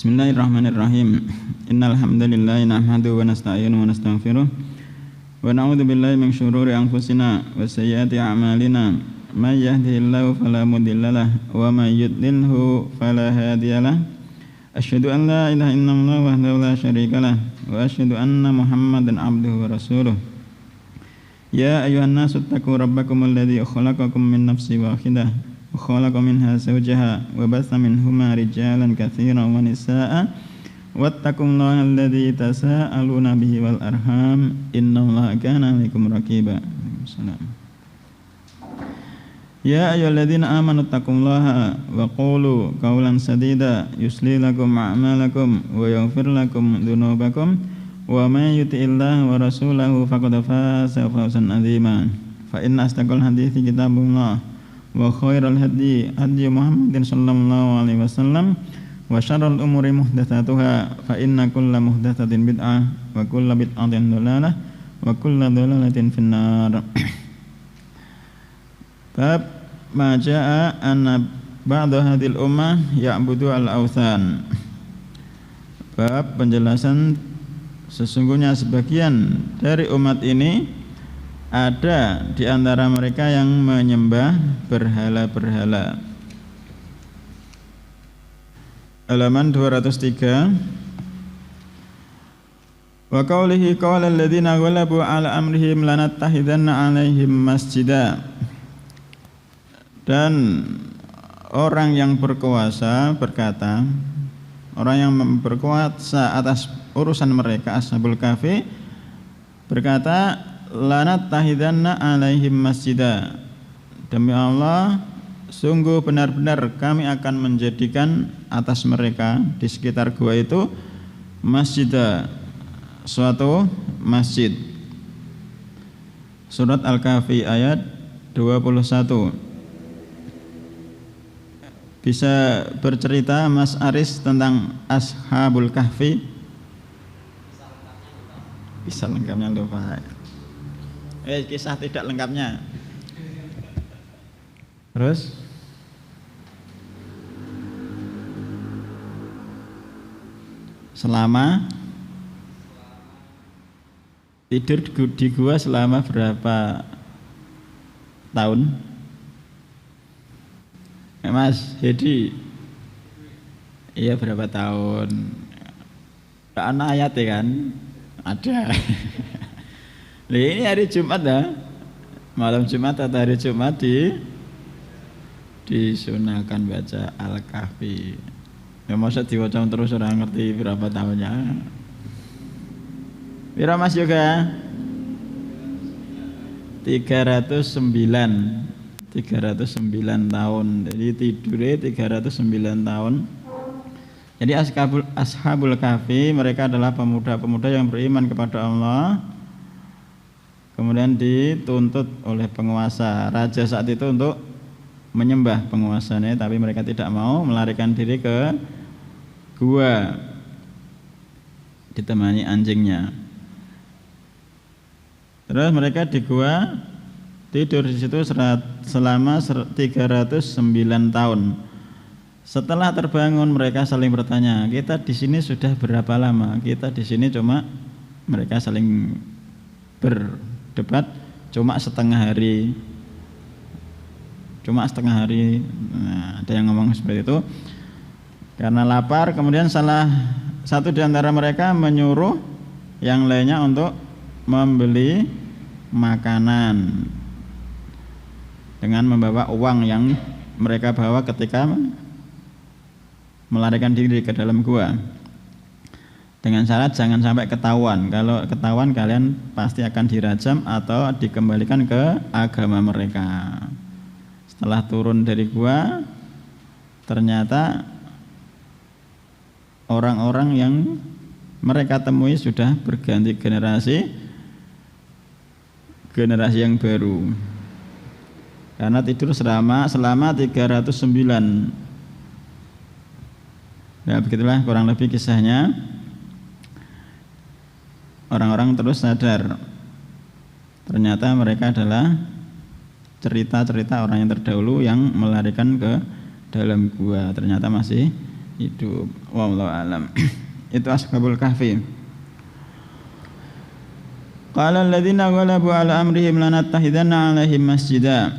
Bismillahirrahmanirrahim. Innal hamdalillah nahmaduhu wa nasta'inuhu wa nastaghfiruh wa na'udzu billahi min syururi anfusina wa sayyiati a'malina. May yahdihillahu fala mudhillalah wa may yudlilhu fala hadiyalah. Asyhadu an la ilaha illallah wahdahu la syarikalah wa asyhadu anna Muhammadan abduhu wa rasuluh. Ya ayyuhan nasu taqu rabbakumul ladzi khalaqakum min nafsin wahidah wa khalaqa minha zawjaha wa batha minhuma rijalan katsiran wa nisaa'a wattaqullaha alladzi tasaaluna bihi wal arham innallaha kana 'alaikum raqiba. Ya ayyuhalladzina amanu taqullaha wa qulu qawlan sadida yuslih lakum a'malakum wa yaghfir lakum dzunubakum wa may yuti'illaha wa rasulahu faqad faza fawzan 'azima. Fa inna asdaqal hadithi kitabullah wa khairal hadi hadi Muhammadin sallallahu alaihi wasallam wa syarrul umuri muhdatsatuha fa inna kulla muhdatsatin bid'ah wa kulla bid'atin dhalalah wa kulla dhalalatin finnar. Bab ma jaa anna ba'da hadhil ummah ya'budu al-awthan. Bab penjelasan sesungguhnya sebagian dari umat ini ada di antara mereka yang menyembah berhala-berhala. Halaman 203. Wa qawlihi qala alladziina ghalabu 'ala amrihim lanattakhidhanna 'alaihim masjida. Dan orang yang berkuasa berkata, orang yang berkuasa atas urusan mereka, Ashabul Kahfi, berkata, lanattakhidhanna 'alaihim masjida. Demi Allah, sungguh benar-benar kami akan menjadikan atas mereka di sekitar gua itu masjida, suatu masjid. Surat Al-Kahfi ayat 21. Bisa bercerita Mas Aris tentang Ashabul Kahfi? Bisa lengkapnya lupa. Kisah tidak lengkapnya. Terus selama tidur di gua selama berapa tahun? Mas Hedi, iya berapa tahun? Anak ayat ya kan? Ada. Ini hari Jumat ya, malam Jumat atau hari Jumat disunahkan baca Al-Kahfi. Ya masa diwaca terus orang ngerti berapa tahunnya. Pira Mas Yoga? 309 tahun. Jadi tidurnya 309 tahun. Jadi Ashabul Kahfi mereka adalah pemuda-pemuda yang beriman kepada Allah. Kemudian dituntut oleh penguasa raja saat itu untuk menyembah penguasanya, tapi mereka tidak mau, melarikan diri ke gua ditemani anjingnya. Terus mereka di gua tidur di situ selama 309 tahun. Setelah terbangun mereka saling bertanya, kita di sini sudah berapa lama? Kita di sini mereka saling berdebat cuma setengah hari. Nah, ada yang ngomong seperti itu. Karena lapar, kemudian salah satu di antara mereka menyuruh yang lainnya untuk membeli makanan dengan membawa uang yang mereka bawa ketika melarikan diri ke dalam gua, dengan syarat jangan sampai ketahuan. Kalau ketahuan kalian pasti akan dirajam atau dikembalikan ke agama mereka. Setelah turun dari gua, ternyata orang-orang yang mereka temui sudah berganti generasi yang baru. Karena tidur selama 309. Ya begitulah kurang lebih kisahnya. Orang-orang terus sadar ternyata mereka adalah cerita-cerita orang yang terdahulu yang melarikan ke dalam gua. Ternyata masih hidup. Wallahu alam. Itu Ashabul Kahfi. Qala alladziina ghalabu ala amrihim lanattakhidanna 'alaihim masjida.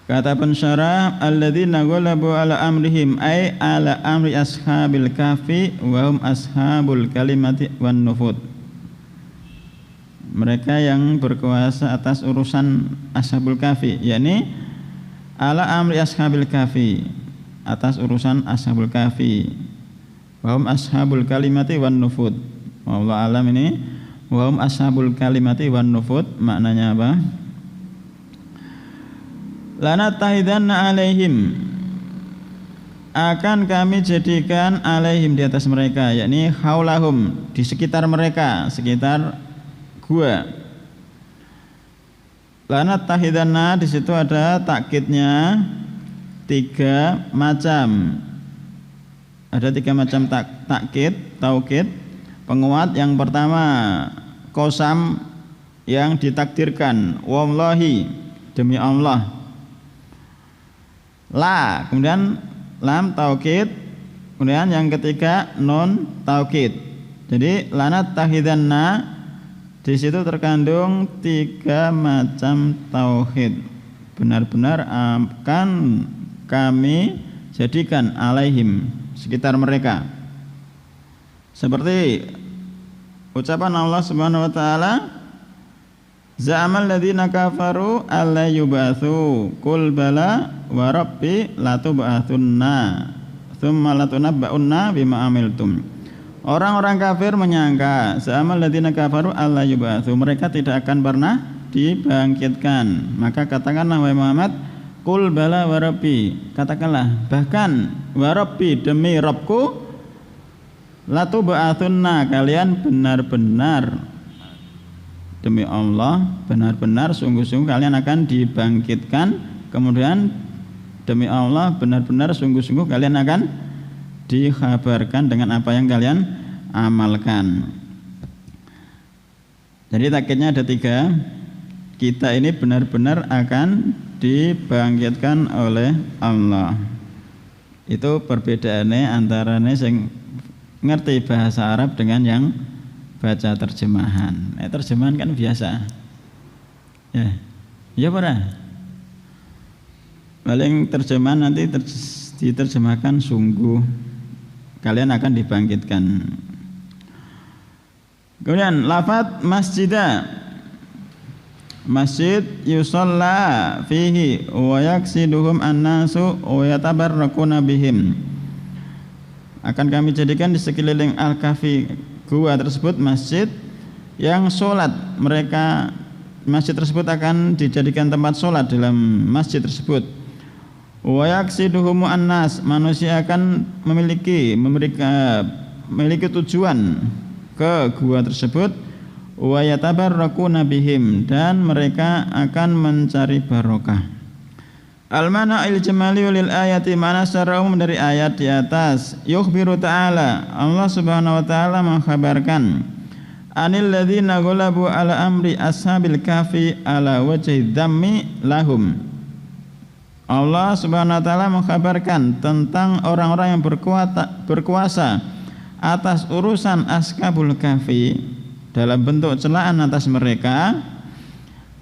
Kata pensyarah, alladziina ghalabu ala amrihim ay ala amri ashabil kahfi wa hum ashabul kalimati wan nufud. Mereka yang berkuasa atas urusan ashabul kahfi, yakni ala amri ashabil kahfi, atas urusan ashabul kahfi. Wa hum ashabul kalimati wan nufud. Wallahu alam, ini wa hum ashabul kalimati wan nufud maknanya apa? Lanatahidanna alaihim, akan kami jadikan alaihim di atas mereka, yakni haulahum, di sekitar mereka, sekitar gua. Lanatahidanna di situ ada takkidnya 3 macam. Ada 3 macam takkid, taukid, penguat. Yang pertama qasam yang ditakdirkan, wallahi, demi Allah. La, kemudian lam taukid, kemudian yang ketiga nun taukid. Jadi lanat tahidanna di situ terkandung 3 macam tauhid. Benar-benar akan kami jadikan alaihim, sekitar mereka. Seperti ucapan Allah Subhanahu wa taala, za'amal ladzina kafaru alla yubatsu qul bala wa rabbi latub'atsunna tsumma latunabba'unna bima amiltum. Orang-orang kafir menyangka, za'amal ladzina kafaru alla yubatsu, mereka tidak akan pernah dibangkitkan. Maka katakanlah wahai Muhammad, qul bala wa rabbi, katakanlah bahkan wa rabbi, demi Rabbku, latub'atsunna, kalian benar-benar, demi Allah, benar-benar sungguh-sungguh kalian akan dibangkitkan. Kemudian demi Allah, benar-benar sungguh-sungguh kalian akan dikhabarkan dengan apa yang kalian amalkan. Jadi takkidnya ada 3. Kita ini benar-benar akan dibangkitkan oleh Allah. Itu perbedaannya antara yang ngerti bahasa Arab dengan yang baca terjemahan. Terjemahan kan biasa. Ya para. Paling terjemahan nanti diterjemahkan sungguh kalian akan dibangkitkan. Kemudian lafaz masjida, masjid yusalla fihi wa yaksiduhum annasu wa yatabarrakuna bihim. Akan kami jadikan di sekeliling al-kahfi, gua tersebut, masjid yang sholat mereka. Masjid tersebut akan dijadikan tempat sholat dalam masjid tersebut. Wa yaksiduhum annas, manusia akan memiliki tujuan ke gua tersebut. Wa yatabarrakuna bihim, dan mereka akan mencari barokah. Al-mana il-jamali lil ayati, mana secara umum dari ayat di atas. Yukhbiru ta'ala, Allah Subhanahu wa taala mengkhabarkan, anil ladzina ghalabu ala amri ashabil kahfi ala wajhi dhammi lahum. Allah Subhanahu wa taala mengkhabarkan tentang orang-orang yang berkuasa atas urusan ashabul kahfi dalam bentuk celaan atas mereka.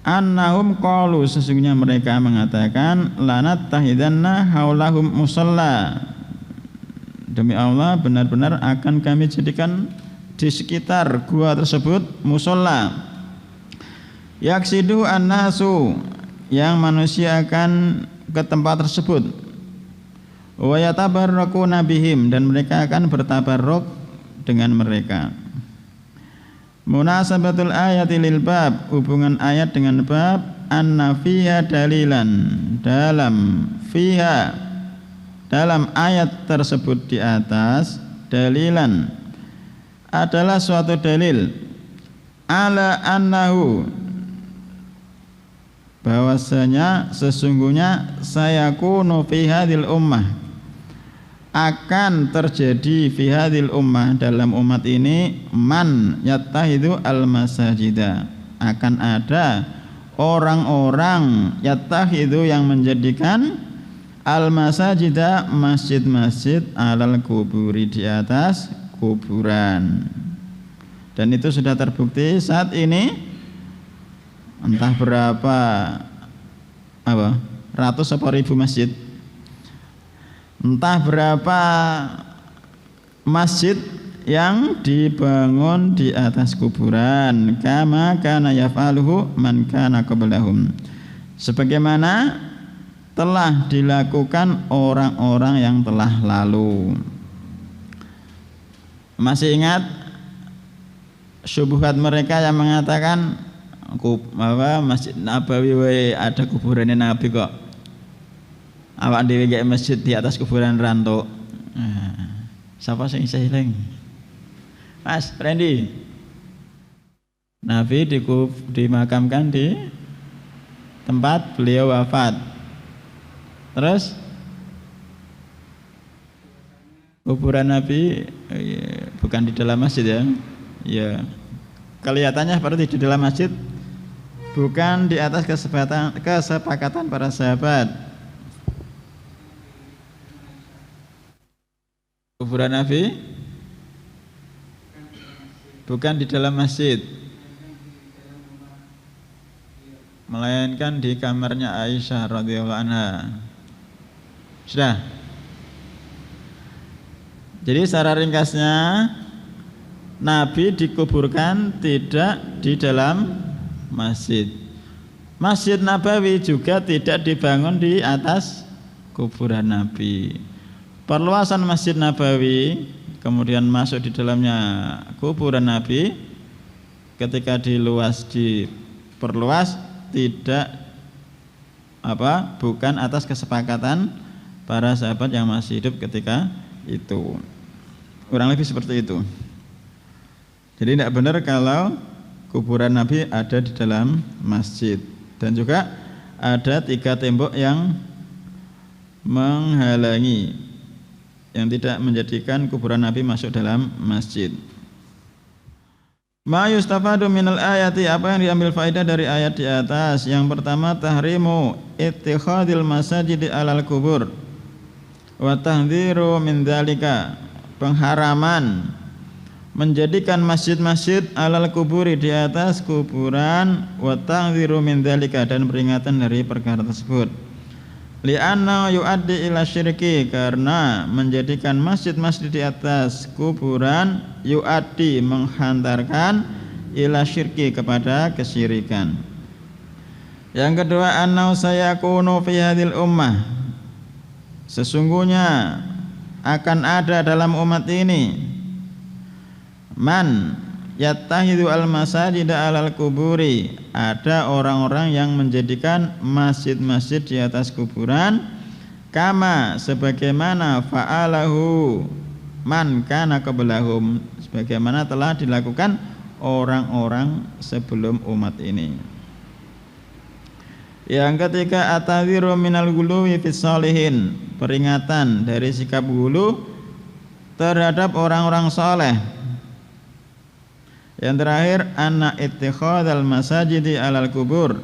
Annahum qalu, sesungguhnya mereka mengatakan, lanat tahidanna haulahum musalla, demi Allah benar-benar akan kami jadikan di sekitar gua tersebut musalla. Yaksidu annasu, yang manusia akan ke tempat tersebut. Wa yatabarrakuna bihim, dan mereka akan bertabarruk dengan mereka. Munasabatul ayati lil bab, hubungan ayat dengan bab. Anna fiha dalilan, dalam ayat tersebut di atas, dalilan adalah suatu dalil, ala annahu, bahwasanya sesungguhnya sayakunu fi hadhil ummah, akan terjadi fi hadhil ummah, dalam umat ini, man yattahidu al masajida, akan ada orang-orang yattahidu yang menjadikan al-masajida masjid-masjid alal kuburi di atas kuburan. Dan itu sudah terbukti saat ini entah berapa ratus atau ribu masjid, entah berapa masjid yang dibangun di atas kuburan, kama kana yaf'aluhu man kana qablahum, sebagaimana telah dilakukan orang-orang yang telah lalu. Masih ingat syubhat mereka yang mengatakan Masjid Nabawi ada kuburannya Nabi kok, awak dhewe gek masjid di atas kuburan rantuk. Siapa sing isih eling? Mas Randy. Nabi dimakamkan di tempat beliau wafat. Terus kuburan Nabi bukan di dalam masjid ya. Ya. Kelihatannya seperti di dalam masjid, bukan di atas kesepakatan para sahabat. Kuburan Nabi bukan di dalam masjid, melainkan di kamarnya Aisyah radhiyallahu anha. Sudah. Jadi secara ringkasnya, Nabi dikuburkan tidak di dalam masjid. Masjid Nabawi juga tidak dibangun di atas kuburan Nabi. Perluasan Masjid Nabawi kemudian masuk di dalamnya kuburan Nabi, ketika diperluas tidak bukan atas kesepakatan para sahabat yang masih hidup ketika itu. Kurang lebih seperti itu. Jadi tidak benar kalau kuburan Nabi ada di dalam masjid. Dan juga ada 3 tembok yang menghalangi, yang tidak menjadikan kuburan Nabi masuk dalam masjid. Ma yustafadu minal ayati, apa yang diambil faedah dari ayat di atas? Yang pertama, tahrimu ittikhadil masajidi alal kubur wa tahdhiru min dzalika, pengharaman menjadikan masjid-masjid alal kuburi di atas kuburan, wa tahdhiru min dzalika, dan peringatan dari perkara tersebut. Li'anna yu'addi ila syirki, karena menjadikan masjid-masjid di atas kuburan yu'addi, menghantarkan ila syirki, kepada kesyirikan. Yang kedua, annau sayakunu fi hadhil ummah, sesungguhnya akan ada dalam umat ini man yattahidu al-masajida alal kuburi, ada orang-orang yang menjadikan masjid-masjid di atas kuburan, kama, sebagaimana fa'alahu man kana qablahum, sebagaimana telah dilakukan orang-orang sebelum umat ini. Yang ketiga, atadhiru minal ghuluwi fis sholihin, peringatan dari sikap ghulu terhadap orang-orang soleh. Yang terakhir, anna ittikhadal masajidi alal kubur,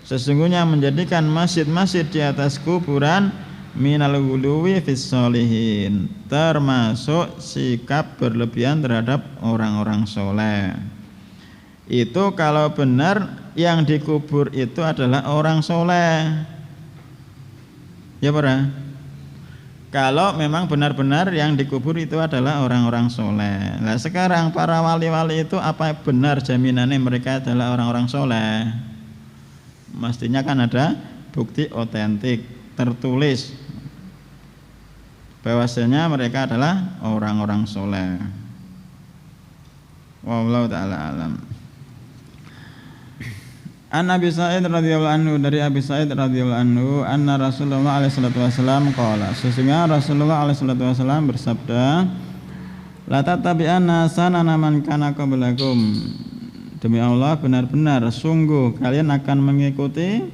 sesungguhnya menjadikan masjid-masjid di atas kuburan minal ghuluwi fis sholihin, termasuk sikap berlebihan terhadap orang-orang soleh. Itu kalau benar yang dikubur itu adalah orang soleh, ya para. Kalau memang benar-benar yang dikubur itu adalah orang-orang soleh. Nah sekarang para wali-wali itu apa benar jaminannya mereka adalah orang-orang soleh? Mestinya kan ada bukti otentik tertulis bahwasanya mereka adalah orang-orang soleh. Wallahu ta'ala alam. An Abi Sa'id radhiyallahu anhu, dari Abi Sa'id radhiyallahu anhu, anna Rasulullah alaihi salatu wasallam qala, sesungguhnya Rasulullah alaihi salatu wasallam bersabda, la tattabi'anna sanana man kana qablakum, demi Allah benar-benar sungguh kalian akan mengikuti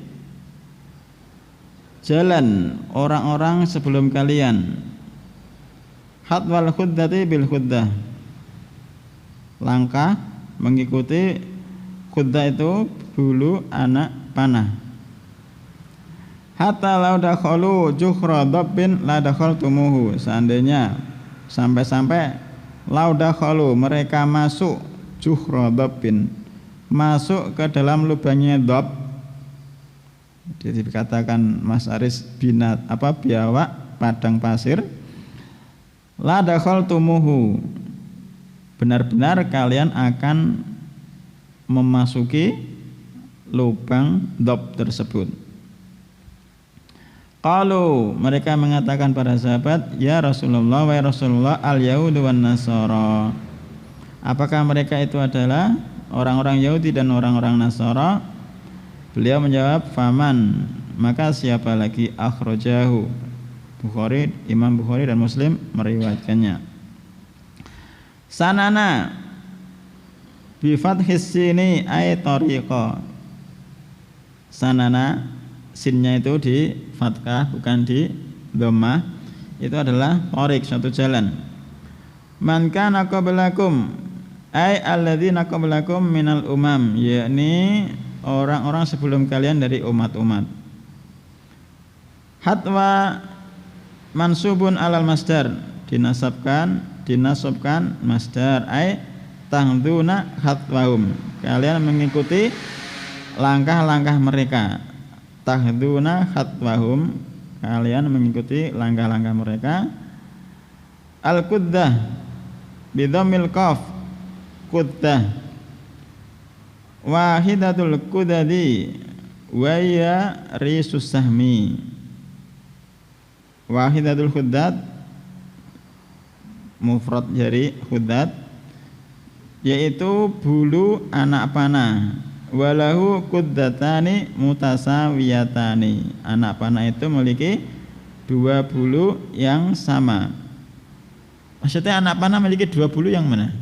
jalan orang-orang sebelum kalian, hadwal khuddati bil khuddah, langkah mengikuti khuddah itu bulu anak panah. hatta law dakhalu juhra dabbin la dakhaltumuhu, seandainya sampai-sampai law dakhalu mereka masuk juhra dabbin, masuk ke dalam lubangnya dab. Jadi dikatakan Mas Aris biawak padang pasir, la dakhaltumuhu, benar-benar kalian akan memasuki lubang dab tersebut. Qalu, mereka mengatakan para sahabat, ya Rasulullah, wahai Rasulullah, al-yahudu wan nasara, apakah mereka itu adalah orang-orang Yahudi dan orang-orang Nasara? Beliau menjawab, faman, maka siapa lagi, akhrajahu, Bukhari, Imam Bukhari dan Muslim meriwayatkannya. Sanana bi fathis sini ay tariqa, sanana, sinnya itu di fathah bukan di dhammah, itu adalah tariq, suatu jalan. Man kana qablakum ay alladzina qablakum minal umam, yakni orang-orang sebelum kalian dari umat-umat. Hatwa mansubun alal masdar, dinasabkan masdar ay tahduna hatwahum, kalian mengikuti langkah-langkah mereka. Tahduna hatwahum, kalian mengikuti langkah-langkah mereka. Al-quddah bidhammil qaf, quddah, wahidatul qudadi wa ya risus sahmi. Wahidatul khuddad mufrad dari khuddad, yaitu bulu anak panah. Walahu quddatani mutasawiyatani, anak panah itu memiliki dua bulu yang sama. Maksudnya anak panah memiliki dua bulu yang mana?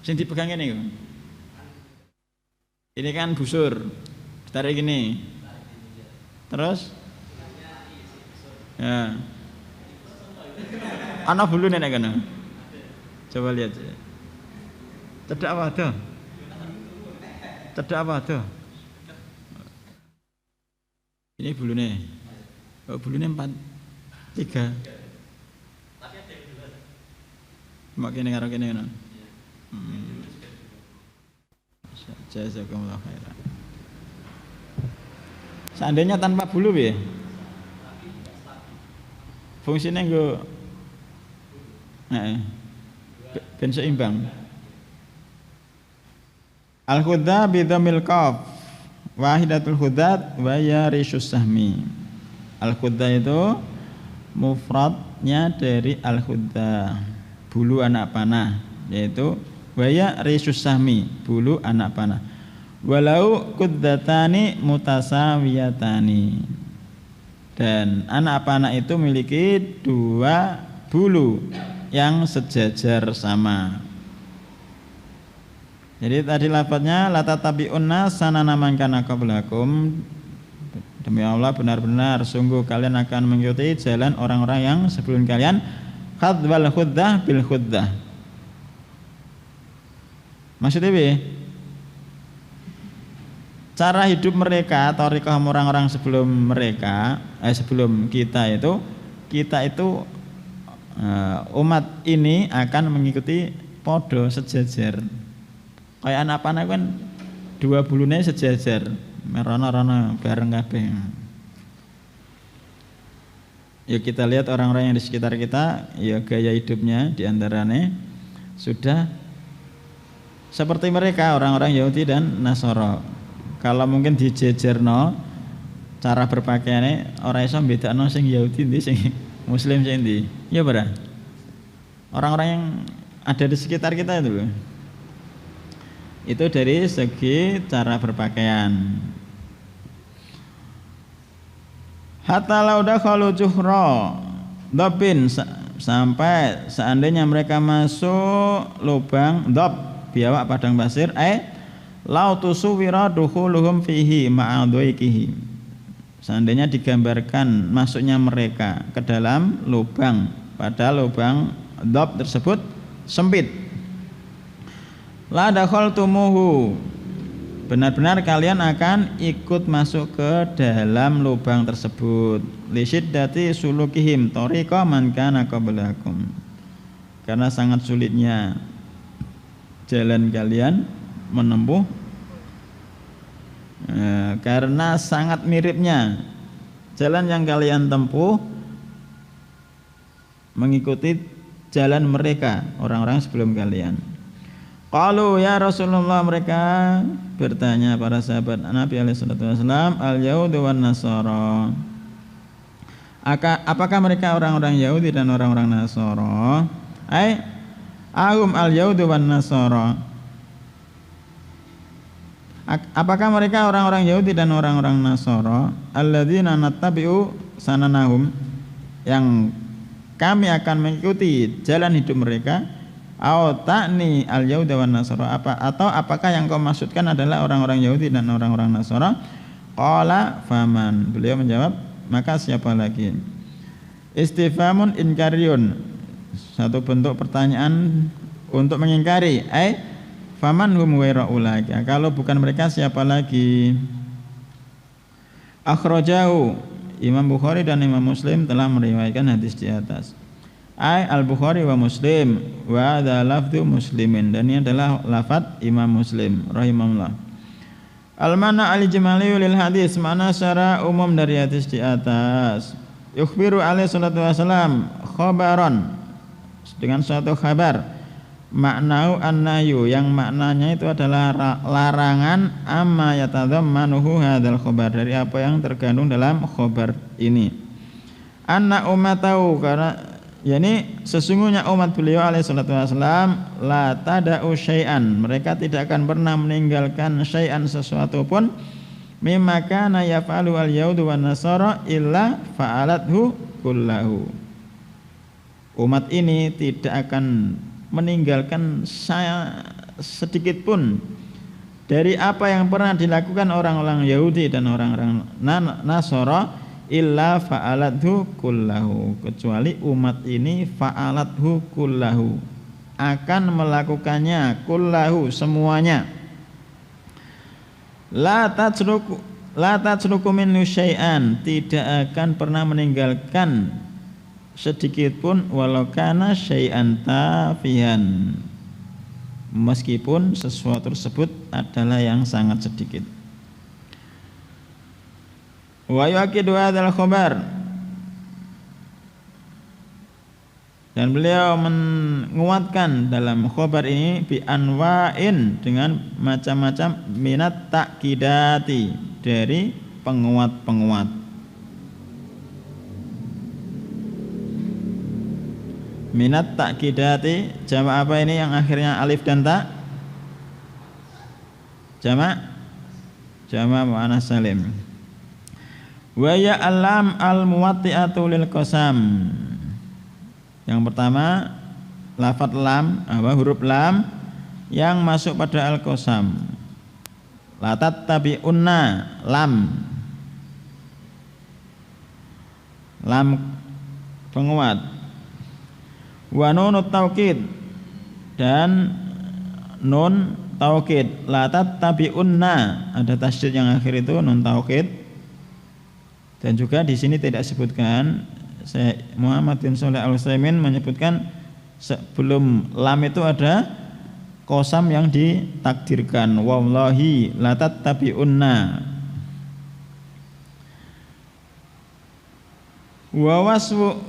Yang dipegang ini. Ini kan busur, ditarik gini, terus ya, anak bulu nenek kan? Coba lihat. Cedak apa tuh? Cedak apa tuh? Ini bulunya. Oh, bulunya 3. Makin karo kene ngono. Jazakumullah khairan. Seandainya tanpa bulu piye? Fungsinya nggo ben seimbang. Al-khudda bidhamil qaf, wahidatul khuddad wa ya risus sahmi. Al-khudda itu mufradnya dari al-khudda, bulu anak panah, yaitu wa ya risus sahmi, bulu anak panah. Walau quddatani mutasawiyatani, dan anak panah itu memiliki dua bulu yang sejajar sama. Jadi tadi lafadznya la tatabi'unna sanana man kana qablakum, demi Allah benar-benar sungguh kalian akan mengikuti jalan orang-orang yang sebelum kalian. Khadwal khuddah bil khuddah, maksudnya apa? Cara hidup mereka atau thariqah orang-orang sebelum mereka, sebelum kita itu umat ini akan mengikuti podo sejajar. Kayak anak panah kan dua bulunya sejajar, merana-rana bareng kabeh. Ya kita lihat orang-orang yang di sekitar kita, ya gaya hidupnya diantaranya sudah seperti mereka, orang-orang Yahudi dan Nasara. Kalau mungkin dijejerno cara berpakaiannya, orang iso bedakno sing Yahudi ndi, sing Muslim sing ndi. Ya ora? Orang-orang yang ada di sekitar kita itu loh. Itu dari segi cara berpakaian. Hatta law dakhalu juhra dabin, sampai seandainya mereka masuk lubang dab, biawak padang pasir, law tusuwira dukhuluhum fihi ma'adhiqihi, seandainya digambarkan masuknya mereka ke dalam lubang, padahal lubang dab tersebut sempit. La dakhaltumuhu, benar-benar kalian akan ikut masuk ke dalam lubang tersebut. Lisyiddati sulukihim tariqa man kana qablakum, karena sangat sulitnya jalan kalian menempuh, karena sangat miripnya jalan yang kalian tempuh mengikuti jalan mereka, orang-orang sebelum kalian. Qalu ya Rasulullah, mereka bertanya para sahabat Nabi alaihi salatu wasallam, al-yahudu wan nasara, apakah mereka orang-orang Yahudi dan orang-orang Nasara? Ahum al-yahudu wan nasara, apakah mereka orang-orang Yahudi dan orang-orang Nasara? Alladzina nattabi'u sananahum, yang kami akan mengikuti jalan hidup mereka. Au ta'ni al-yahuda wan nasara, atau apakah yang kau maksudkan adalah orang-orang Yahudi dan orang-orang Nasara? Qala faman, beliau menjawab, maka siapa lagi? Istifhamun inkariyun, satu bentuk pertanyaan untuk mengingkari. Faman hum ghairu ulaika, kalau bukan mereka siapa lagi? Akhrajahu, Imam Bukhari dan Imam Muslim telah meriwayatkan hadis di atas. Al-Bukhari wa Muslim wa hadza lafdzu Muslimin, dan ini adalah lafaz Imam Muslim rahimahullah. Al-mana al-ijmali lil hadis, mana secara umum dari hadis di atas. Yukhbiru alaihi salatu wasalam khabaran, dengan suatu kabar. Maknau an-nahyu, yang maknanya itu adalah larangan, amma yatadhammanuhu hadzal khabar, dari apa yang terkandung dalam khabar ini. Anna ummatahu, karena yakni sesungguhnya umat beliau alaihi salatu wasallam, la tada'u syai'an, mereka tidak akan pernah meninggalkan syai'an, sesuatu pun, mimma kana yaf'alu al-yahudu wan nasara illa fa'alathu kullahu. Umat ini tidak akan meninggalkan sedikit pun dari apa yang pernah dilakukan orang-orang Yahudi dan orang-orang Nasara, illa fa'alathu kullahu, kecuali umat ini fa'alathu kullahu, akan melakukannya, kullahu, semuanya. La tatsruku minhu syai'an, tidak akan pernah meninggalkan sedikit pun, walau kana syai'an tafihan, meskipun sesuatu tersebut adalah yang sangat sedikit. Wa yaqidu hadzal khabar, dan beliau menguatkan dalam khabar ini bi anwa'in, dengan macam-macam, minat ta'kidati, dari penguat-penguat. Minat ta'kidati, jamak apa ini yang akhirnya alif dan ta? Jamak muannas salim. Wa ya alam al-muwatti'atu lil qasam. Yang pertama lafaz lam, huruf lam yang masuk pada al-qasam. La tattabi'unna, lam penguat. Wa nunut taukid, dan nun taukid. La tattabi'unna, ada tasydid yang akhir itu nun taukid. Dan juga di sini tidak disebutkan, Muhammad bin Shalih Al-Utsaimin menyebutkan sebelum lam itu ada qasam yang ditakdirkan, wallahi la tattabi'unna. Wa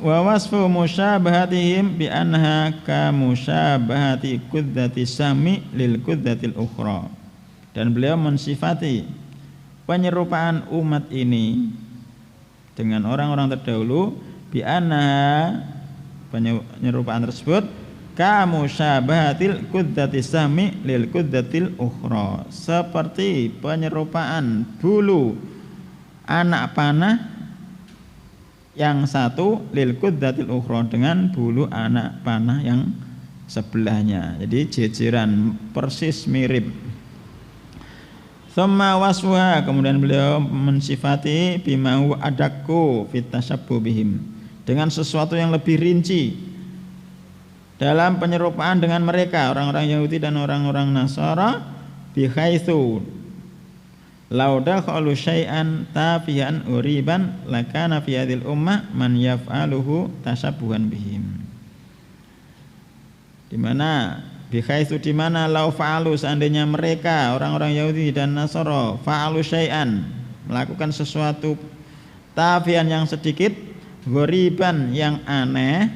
wasfu musyabahatihim bi anha ka musyabahati kudzati sami lil kudzatil ukhra. Dan beliau mensifati penyerupaan umat ini dengan orang-orang terdahulu, bi anha, penyerupaan tersebut, ka musyabahatil kudzati sami lil kudzatil ukhra, seperti penyerupaan bulu anak panah yang satu, lil kudzatil ukhra, dengan bulu anak panah yang sebelahnya. Jadi jejeran, persis mirip. Tsumma wasfuha, kemudian beliau mensifati bima huwa adakku fit tashabbuh bihim, dengan sesuatu yang lebih rinci dalam penyerupaan dengan mereka, orang-orang Yahudi dan orang-orang Nasara, bihaitsu, Lau dakhalu syai'an tafihan uriban lakana fi hadhil ummah man yaf'aluhu tashabbuhan bihim. Di mana bihaitsu di mana lau fa'alu seandainya mereka orang-orang Yahudi dan Nasara fa'alu syai'an melakukan sesuatu tafihan yang sedikit ghoriban yang aneh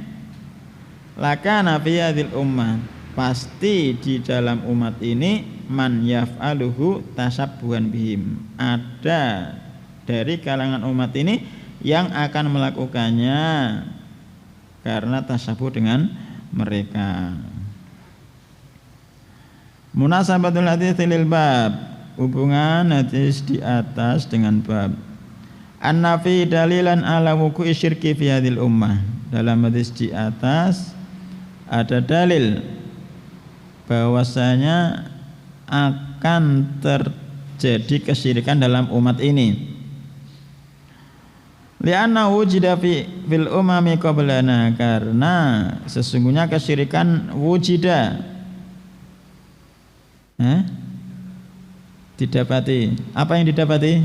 lakana fi hadhil ummah pasti di dalam umat ini man yaf'aluhu tasabbuhan bihim ada dari kalangan umat ini yang akan melakukannya karena tasabuh dengan mereka. Munasabatul hadits lil bab hubungan hadis di atas dengan bab an-nafi dalilan ala wuqu'i syirki fi hadhil ummah. Dalam hadis di atas ada dalil bahwasanya akan terjadi kesyirikan dalam umat ini. Li'anna wujida fil umami qablana karena sesungguhnya kesyirikan wujida didapati. Apa yang didapati?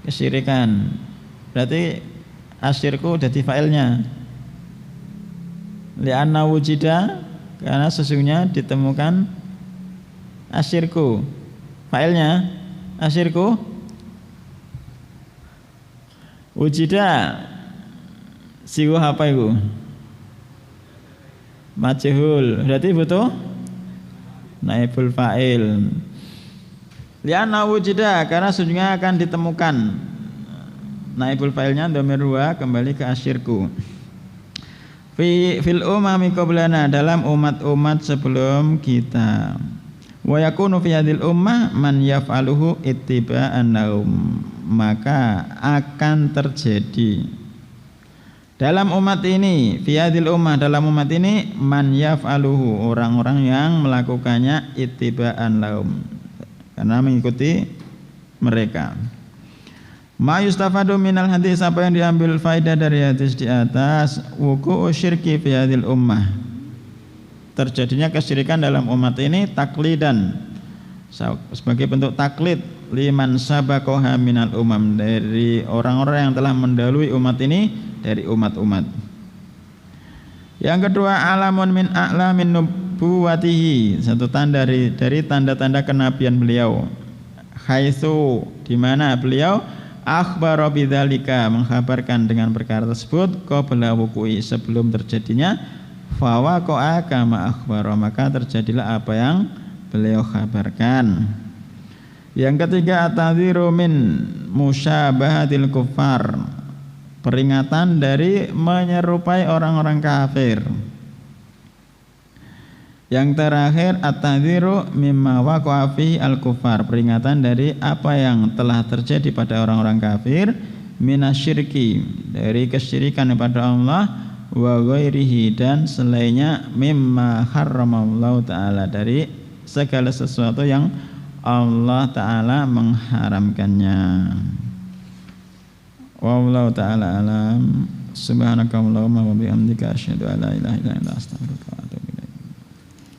Kesyirikan. Berarti asyirku jadi failnya. Li'anna wujida karena sesungguhnya ditemukan asyirku. Failnya asyirku wujida siwa apa itu? Majhul. Berarti butuh naibul fa'il. Li'anna wujida karena sesungguhnya akan ditemukan naibul fa'ilnya dhamir wa kembali ke asyirku. Fil umami qablana dalam umat-umat sebelum kita. Wa yakunu fi hadhil ummah man yaf'aluhu ittiba'an lahum maka akan terjadi dalam umat ini fi hadhil ummah dalam umat ini man yaf'aluhu orang-orang yang melakukannya ittiba'an lahum karena mengikuti mereka. Ma yustafadu minal hadis apa yang diambil faedah dari hadis di atas wuqu'u syirki fi hadhil ummah terjadinya kesyirikan dalam umat ini taklidan sebagai bentuk taklid liman sabaqaha minal umam dari orang-orang yang telah mendahului umat ini dari umat-umat. Yang kedua alamun min a'lamin nubuwatihi satu tanda dari tanda-tanda kenabian beliau haitsu di mana beliau akhbara bidzalika mengkhabarkan dengan perkara tersebut qabla wuqu'i sebelum terjadinya fawaqa'a kama akhbara maka terjadilah apa yang beliau khabarkan. Yang ketiga at-tadhiru min musyabahatil kuffar peringatan dari menyerupai orang-orang kafir. Yang terakhir at-tadhiru mimma waqa'a fihi al-kuffar peringatan dari apa yang telah terjadi pada orang-orang kafir minasyirki dari kesyirikan kepada Allah wa ghairihi dan selainnya mimma harramallahu ta'ala dari segala sesuatu yang Allah ta'ala mengharamkannya. Wallahu ta'ala alam. Subhanakallahumma wa bihamdika asyhadu an la ilaha illa anta astaghfiruka